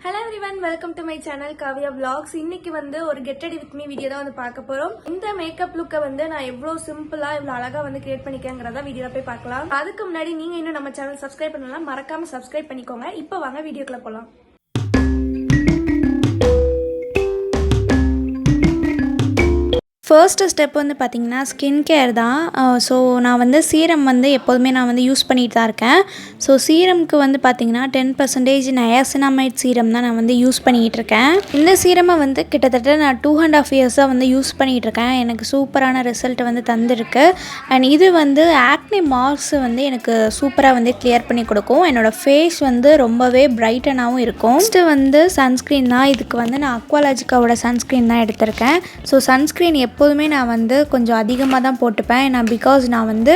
Hello everyone, welcome to my channel Kavya Vlogs. இன்னைக்கு வந்து ஒரு get ready with me video தான் வந்து பார்க்க போறோம். இந்த மேக்கப் லுக்க வந்து நான் எவ்வளவு சிம்பிளா இவ்வளவு அழகா வந்து கிரியேட் பண்ணிக்கங்கறத வீடியோல போய் பார்க்கலாம். அதுக்கு முன்னாடி நீங்க இன்னும் நம்ம சேனல் சப்ஸ்கிரைப் பண்ணலாம், மறக்காம சப்ஸ்கிரைப் பண்ணிக்கோங்க. இப்போ வாங்க வீடியோக்குள்ள போலாம். ஃபர்ஸ்ட் ஸ்டெப் வந்து பார்த்திங்கன்னா ஸ்கின் கேர் தான். ஸோ நான் வந்து சீரம் வந்து எப்போதுமே நான் வந்து யூஸ் பண்ணிட்டு தான் இருக்கேன். ஸோ சீரம்க்கு வந்து பார்த்திங்கன்னா 10% நயாசினாமைட் சீரம் தான் நான் வந்து யூஸ் பண்ணிகிட்டு இருக்கேன். இந்த சீரமை வந்து கிட்டத்தட்ட நான் 2.5 இயர்ஸாக வந்து யூஸ் பண்ணிகிட்டு இருக்கேன். எனக்கு சூப்பரான ரிசல்ட் வந்து தந்திருக்கு. அண்ட் இது வந்து ஆக்னி மார்க்ஸ் வந்து எனக்கு சூப்பராக வந்து கிளியர் பண்ணி கொடுக்கும். என்னோடய ஃபேஸ் வந்து ரொம்பவே பிரைட்டனாகவும் இருக்கும். ஃபஸ்ட்டு வந்து சன்ஸ்க்ரீன் தான். இதுக்கு வந்து நான் அக்வாலாஜிக்காவோட சன்ஸ்க்ரீன் தான் எடுத்திருக்கேன். ஸோ சன்ஸ்க்ரீன் எப்போதுமே நான் வந்து கொஞ்சம் அதிகமாக தான் போட்டுப்பேன். பிகாஸ் நான் வந்து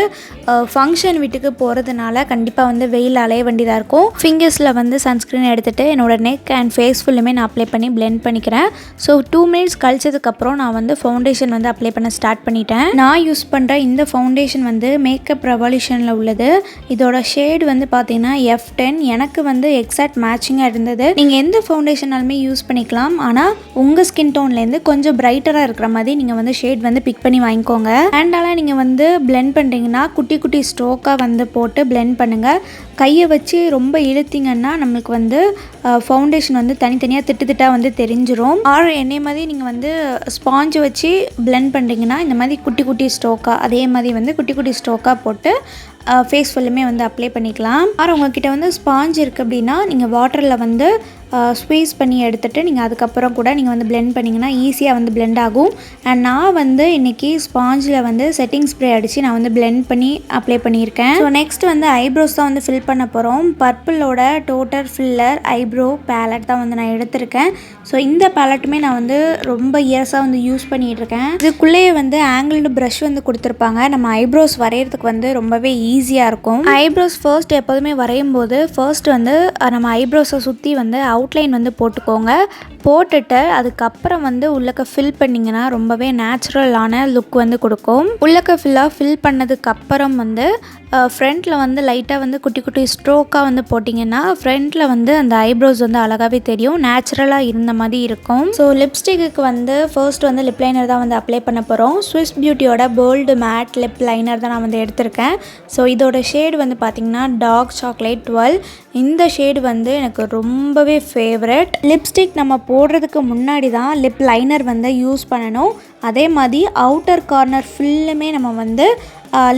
ஃபங்க்ஷன் வீட்டுக்கு போகிறதுனால கண்டிப்பாக வந்து வெயில் அலைய வேண்டியதாக இருக்கும். ஃபிங்கர்ஸில் வந்து சன்ஸ்க்ரீன் எடுத்துகிட்டு என்னோடய நெக் அண்ட் ஃபேஸ் ஃபுல்லுமே நான் அப்ளை பண்ணி பிளெண்ட் பண்ணிக்கிறேன். ஸோ 2 மினிட்ஸ் கழிச்சதுக்கப்புறம் நான் வந்து ஃபவுண்டேஷன் வந்து அப்ளை பண்ண ஸ்டார்ட் பண்ணிட்டேன். நான் யூஸ் பண்ணுற இந்த ஃபவுண்டேஷன் வந்து மேக்கப் ரெவல்யூஷனில் உள்ளது. இதோட ஷேட் வந்து பார்த்தீங்கன்னா F10. எனக்கு வந்து எக்ஸாக்ட் மேட்சிங்காக இருந்தது. நீங்கள் எந்த ஃபவுண்டேஷனாலுமே யூஸ் பண்ணிக்கலாம். ஆனால் உங்கள் ஸ்கின் டோன்லேருந்து கொஞ்சம் பிரைட்டராக இருக்கிற மாதிரி நீங்கள் வந்து ஷேட் வந்து பிக் பண்ணி வாங்கிக்கோங்க. ஹேண்டால் நீங்கள் வந்து பிளெண்ட் பண்ணுறீங்கன்னா குட்டி குட்டி ஸ்ட்ரோக்காக வந்து போட்டு பிளெண்ட் பண்ணுங்கள். கையை வச்சு ரொம்ப இழுத்திங்கன்னா நம்மளுக்கு வந்து ஃபவுண்டேஷன் வந்து தனித்தனியாக திட்டாக வந்து தெரிஞ்சிடும். ஆர் என்னை மாதிரி நீங்கள் வந்து ஸ்பாஞ்சு வச்சு பிளெண்ட் பண்ணுறீங்கன்னா இந்த மாதிரி குட்டி குட்டி ஸ்ட்ரோக்காக அதே மாதிரி வந்து குட்டி குட்டி ஸ்ட்ரோக்காக போட்டு ஃபேஸ் ஃபுல்லுமே வந்து அப்ளை பண்ணிக்கலாம். ஆர் உங்கள்கிட்ட வந்து ஸ்பாஞ்ச் இருக்குது அப்படின்னா நீங்கள் வாட்டரில் வந்து ஸ்குவீஸ் பண்ணி எடுத்துகிட்டு நீங்கள் அதுக்கப்புறம் கூட நீங்கள் வந்து பிளெண்ட் பண்ணிங்கன்னா ஈஸியாக வந்து பிளெண்ட் ஆகும். அண்ட் நான் வந்து இன்றைக்கி ஸ்பாஞ்சில் வந்து செட்டிங் ஸ்ப்ரே அடித்து நான் வந்து பிளெண்ட் பண்ணி அப்ளை பண்ணியிருக்கேன். ஸோ நெக்ஸ்ட் வந்து ஐப்ரோஸ் தான் வந்து ஃபில் பண்ண போகிறோம். பர்பிளோட டோட்டல் ஃபில்லர் ஐப்ரோ பேலட் தான் வந்து நான் எடுத்திருக்கேன். ஸோ இந்த பேலட்டுமே நான் வந்து ரொம்ப இயர்ஸாக வந்து யூஸ் பண்ணிகிட்ருக்கேன். இதுக்குள்ளேயே வந்து ஆங்கிள்டு ப்ரஷ் வந்து கொடுத்துருப்பாங்க. நம்ம ஐப்ரோஸ் வரைகிறதுக்கு வந்து ரொம்பவே ஈஸியாக இருக்கும். ஐப்ரோஸ் ஃபர்ஸ்ட் எப்போதுமே வரையும் போது ஃபர்ஸ்ட் வந்து நம்ம ஐப்ரோஸை சுற்றி வந்து அவுட்லைன் வந்து போட்டுக்கோங்க. போட்டுட்டு அதுக்கப்புறம் வந்து உள்ளக்க ஃபில் பண்ணிங்கன்னா ரொம்பவே நேச்சுரலான லுக் வந்து கொடுக்கும். உள்ளக்க ஃபில் பண்ணதுக்கப்புறம் வந்து ஃப்ரண்ட்டில் வந்து லைட்டாக வந்து குட்டி குட்டி ஸ்ட்ரோக்காக வந்து போட்டிங்கன்னா ஃப்ரண்ட்டில் வந்து அந்த ஐப்ரோஸ் வந்து அழகாகவே தெரியும், நேச்சுரலாக இருந்த மாதிரி இருக்கும். ஸோ லிப்ஸ்டிக்கு வந்து ஃபர்ஸ்ட் வந்து லிப் லைனர் தான் வந்து அப்ளை பண்ண போகிறோம். ஸ்விஸ் பியூட்டியோட போல்டு மேட் லிப் லைனர் தான் நான் வந்து எடுத்திருக்கேன். ஸோ இதோட ஷேடு வந்து பார்த்திங்கன்னா டார்க் சாக்லேட் 12. இந்த ஷேடு வந்து எனக்கு ரொம்பவே ஃபேவரட். லிப்ஸ்டிக் நம்ம போடுறதுக்கு முன்னாடி தான் லிப் லைனர் வந்து யூஸ் பண்ணணும். அதே மாதிரி அவுட்டர் கார்னர் ஃபுல்லுமே நம்ம வந்து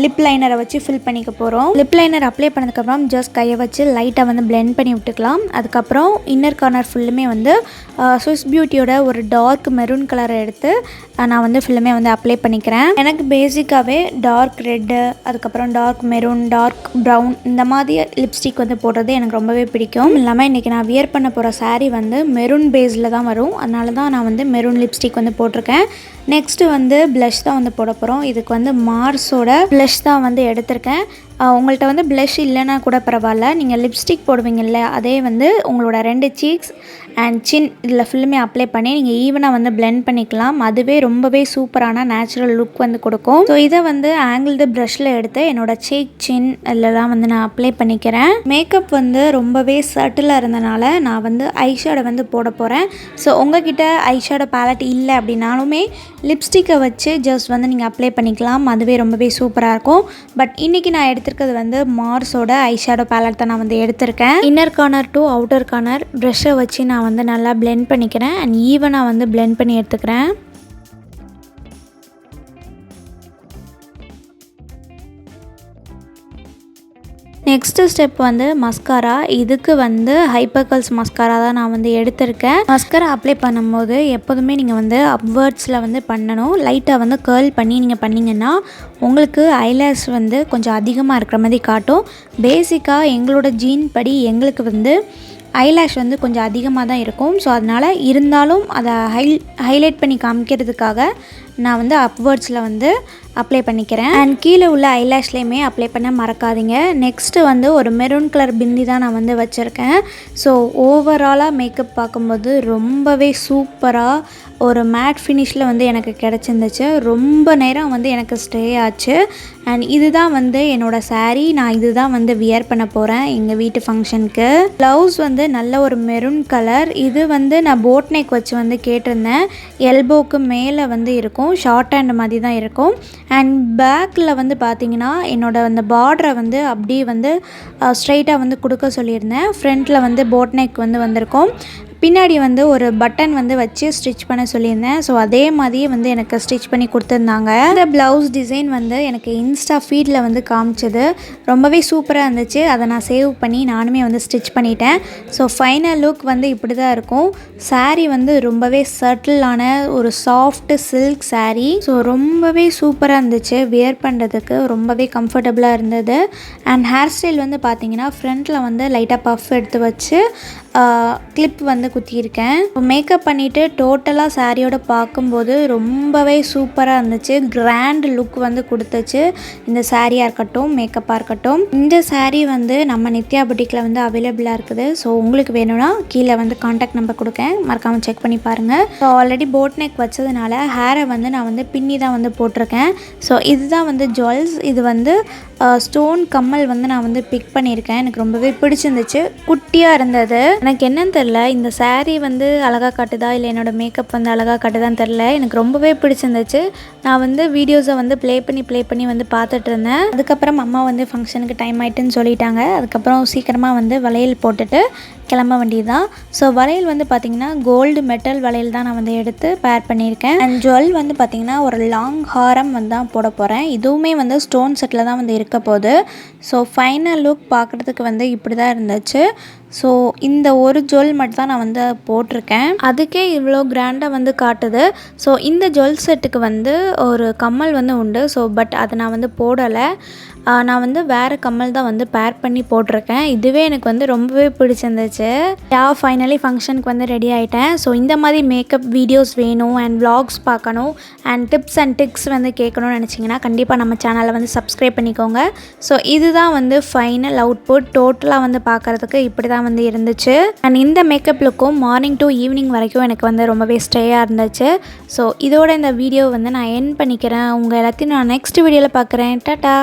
லிப் லைனரை வச்சு ஃபில் பண்ணிக்க போகிறோம். லிப் லைனர் அப்ளை பண்ணதுக்கப்புறம் ஜஸ்ட் கையை வச்சு லைட்டாக வந்து பிளெண்ட் பண்ணி விட்டுக்கலாம். அதுக்கப்புறம் இன்னர் கார்னர் ஃபுல்லுமே வந்து ஸ்விஸ் பியூட்டியோட ஒரு டார்க் மெரூன் கலரை எடுத்து நான் வந்து ஃபுல்லுமே வந்து அப்ளை பண்ணிக்கிறேன். எனக்கு பேசிக்காகவே டார்க் ரெட்டு, அதுக்கப்புறம் டார்க் மெரூன், டார்க் ப்ரௌன் இந்த மாதிரி லிப்ஸ்டிக் வந்து போடுறது எனக்கு ரொம்பவே பிடிக்கும். இல்லாமல் இன்றைக்கி நான் வியர் பண்ண போகிற சாரீ வந்து மெரூன் பேஸில் தான் வரும். அதனால தான் நான் வந்து மெரூன் லிப்ஸ்டிக் வந்து போட்டிருக்கேன். நெக்ஸ்ட்டு வந்து ப்ளஷ் தான் வந்து போட போகிறோம். இதுக்கு வந்து மார்ஸோட ப்ளஷ் தான் வந்து எடுத்திருக்கேன். உங்கள்கிட்ட வந்து ப்ளஷ் இல்லைன்னா கூட பரவாயில்ல, நீங்கள் லிப்ஸ்டிக் போடுவீங்கள்ல அதே வந்து உங்களோட 2 சீக்ஸ் அண்ட் சின் இதில் ஃபுல்லுமே அப்ளை பண்ணி நீங்கள் ஈவனாக வந்து பிளெண்ட் பண்ணிக்கலாம். அதுவே ரொம்பவே சூப்பரான நேச்சுரல் லுக் வந்து கொடுக்கும். ஸோ இதை வந்து ஆங்கிள்டு ப்ரஷில் எடுத்து என்னோடய சீக் சின் இதெல்லாம் வந்து நான் அப்ளை பண்ணிக்கிறேன். மேக்கப் வந்து ரொம்பவே சட்டிலாக இருந்தனால நான் வந்து ஐஷேடோ வந்து போட போகிறேன். ஸோ உங்கள்கிட்ட ஐஷேடோ பேலட் இல்லை அப்படின்னாலுமே லிப்ஸ்டிக்கை வச்சு ஜஸ்ட் வந்து நீங்கள் அப்ளை பண்ணிக்கலாம். அதுவே ரொம்பவே சூப்பராக இருக்கும். பட் இன்றைக்கி நான் எடுத்திருக்கிறது வந்து மார்ஸோட ஐஷேடோ பேலட் தான் நான் வந்து எடுத்திருக்கேன். Inner corner to outer corner ப்ரஷ்ஷை வச்சு நான் வந்து நல்லா பிளெண்ட் பண்ணிக்கிறேன் அண்ட் ஈவனாக வந்து பிளெண்ட் பண்ணி எடுத்துக்கிறேன். நெக்ஸ்ட்டு ஸ்டெப் வந்து மஸ்காரா. இதுக்கு வந்து ஹைப்பர்கல்ஸ் மஸ்காரா தான் நான் வந்து எடுத்திருக்கேன். மஸ்காரா அப்ளை பண்ணும்போது எப்போதுமே நீங்கள் வந்து அப்வர்ட்ஸில் வந்து பண்ணணும். லைட்டாக வந்து கேர்ள் பண்ணி நீங்கள் பண்ணிங்கன்னா உங்களுக்கு ஐலேஷ் வந்து கொஞ்சம் அதிகமாக இருக்கிற மாதிரி காட்டும். பேசிக்காக எங்களோட ஜீன் படி எங்களுக்கு வந்து ஐலேஷ் வந்து கொஞ்சம் அதிகமாக தான் இருக்கும். ஸோ அதனால் இருந்தாலும் அதை ஹைலைட் பண்ணி காமிக்கிறதுக்காக நான் வந்து அப்வர்ட்ஸில் வந்து அப்ளை பண்ணிக்கிறேன். அண்ட் கீழே உள்ள ஐலேஷ்லேயுமே அப்ளை பண்ண மறக்காதீங்க. நெக்ஸ்ட்டு வந்து ஒரு மெரூன் கலர் பிந்தி தான் நான் வந்து வச்சுருக்கேன். ஸோ ஓவராலாக மேக்கப் பார்க்கும்போது ரொம்பவே சூப்பராக ஒரு மேட் ஃபினிஷில் வந்து எனக்கு கிடச்சிருந்துச்சு. ரொம்ப நேரம் வந்து எனக்கு ஸ்டே ஆச்சு. அண்ட் இதுதான் வந்து என்னோட saree. நான் இதுதான் வந்து வியர் பண்ண போகிறேன் எங்கள் வீட்டு ஃபங்க்ஷனுக்கு. ப்ளவுஸ் வந்து நல்ல ஒரு மெரூன் கலர். இது வந்து நான் போட் நெக் வச்சு வந்து கேட்டிருந்தேன். எல்போக்கு மேலே வந்து இருக்கும், ஷார்ட் ஹேண்ட் மாதிரி தான் இருக்கும். அண்ட் பேக்கில் வந்து பார்த்திங்கன்னா என்னோட அந்த பார்டரை வந்து அப்படியே வந்து ஸ்ட்ரைட்டாக வந்து கொடுக்க சொல்லியிருந்தேன். ஃப்ரண்ட்டில் வந்து போட் நெக் வந்து வந்திருக்கும். பின்னாடி வந்து ஒரு பட்டன் வந்து வச்சு ஸ்டிச் பண்ண சொல்லியிருந்தேன். ஸோ அதே மாதிரியே வந்து எனக்கு ஸ்டிச் பண்ணி கொடுத்துருந்தாங்க. இந்த ப்ளவுஸ் டிசைன் வந்து எனக்கு இன்ஸ்டா ஃபீடில் வந்து காமிச்சது. ரொம்பவே சூப்பராக இருந்துச்சு. அதை நான் சேவ் பண்ணி நானுமே வந்து ஸ்டிச் பண்ணிட்டேன். ஸோ ஃபைனல் லுக் வந்து இப்படி தான் இருக்கும். saree வந்து ரொம்பவே சட்டிலான ஒரு சாஃப்ட் சில்க் saree. ஸோ ரொம்பவே சூப்பராக இருந்துச்சு. வியர் பண்ணுறதுக்கு ரொம்பவே கம்ஃபர்டபுளாக இருந்தது. அண்ட் ஹேர் ஸ்டைல் வந்து பார்த்திங்கன்னா ஃப்ரண்ட்டில் வந்து லைட்டாக பஃப் எடுத்து வச்சு கிளிப் வந்து குத்தியிருக்கேன். மேக்கப் பண்ணிவிட்டு டோட்டலாக சாரியோட பார்க்கும்போது ரொம்பவே சூப்பராக இருந்துச்சு. கிராண்ட் லுக் வந்து கொடுத்துச்சு இந்த சாரியாக இருக்கட்டும், மேக்கப்பாக இருக்கட்டும். இந்த சாரீ வந்து நம்ம நித்யா புட்டிக்கில் வந்து அவைலபிளாக இருக்குது. ஸோ உங்களுக்கு வேணும்னா கீழே வந்து கான்டாக்ட் நம்பர் கொடுக்கேன், மறக்காமல் செக் பண்ணி பாருங்கள். ஸோ ஆல்ரெடி போட் நெக் வச்சதுனால ஹேரை வந்து நான் வந்து பின்னி தான் வந்து போட்டிருக்கேன். ஸோ இதுதான் வந்து ஜுவல்ஸ். இது வந்து ஸ்டோன் கம்மல் வந்து நான் வந்து பிக் பண்ணியிருக்கேன். எனக்கு ரொம்பவே பிடிச்சிருந்துச்சு. குட்டியாக இருந்தது. எனக்கு என்னன்னு தெரில, இந்த saree வந்து அழகாக காட்டுதா இல்லை என்னோடய மேக்கப் வந்து அழகாக காட்டுதான்னு தெரில. எனக்கு ரொம்பவே பிடிச்சிருந்துச்சு. நான் வந்து வீடியோஸை வந்து ப்ளே பண்ணி வந்து பார்த்துட்டு இருந்தேன். அதுக்கப்புறம் அம்மா வந்து ஃபங்க்ஷனுக்கு டைம் ஆகிட்டுன்னு சொல்லிட்டாங்க. அதுக்கப்புறம் சீக்கிரமாக வந்து வளையல் போட்டுட்டு கிளம்ப வேண்டியது தான். ஸோ வளையல் வந்து பார்த்திங்கன்னா கோல்டு மெட்டல் வளையல் தான் நான் வந்து எடுத்து பேர் பண்ணியிருக்கேன். அண்ட் ஜுவல் வந்து பார்த்திங்கன்னா ஒரு லாங் ஹாரம் வந்து தான் போட போகிறேன். இதுவுமே வந்து ஸ்டோன் செட்டில் தான் வந்து இருக்க போகுது. ஸோ ஃபைனல் லுக் பார்க்குறதுக்கு வந்து இப்படி தான் இருந்துச்சு. ஸோ இந்த ஒரு ஜுவல் மட்டும் தான் நான் வந்து போட்டிருக்கேன். அதுக்கே இவ்வளோ கிராண்டாக வந்து காட்டுது. ஸோ இந்த ஜுவல் செட்டுக்கு வந்து ஒரு கம்மல் வந்து உண்டு. ஸோ பட் அதை நான் வந்து போடலை. நான் வந்து வேறு கம்மல் தான் வந்து பேர் பண்ணி போட்டிருக்கேன். இதுவே எனக்கு வந்து ரொம்பவே பிடிச்சிருந்துச்சு. ஃபைனலி ஃபங்க்ஷனுக்கு வந்து ரெடி ஆகிட்டேன். ஸோ இந்த மாதிரி மேக்கப் வீடியோஸ் வேணும் அண்ட் vlogs பார்க்கணும் அண்ட் டிப்ஸ் அண்ட் டிக்ஸ் வந்து கேட்கணும்னு நினச்சிங்கன்னா கண்டிப்பாக நம்ம சேனலை வந்து சப்ஸ்கிரைப் பண்ணிக்கோங்க. ஸோ இதுதான் வந்து ஃபைனல் அவுட்புட். டோட்டலாக வந்து பார்க்குறதுக்கு இப்படி தான் வந்து இருந்துச்சு. அண்ட் இந்த மேக்கப் லுக்கும் மார்னிங் டு ஈவினிங் வரைக்கும் எனக்கு வந்து ரொம்பவே ஸ்டேயாக இருந்துச்சு. ஸோ இதோட இந்த வீடியோ வந்து நான் எண்ட் பண்ணிக்கிறேன். உங்கள் எல்லாத்தையும் நான் நெக்ஸ்ட் வீடியோவில் பார்க்குறேன். டாட்டா.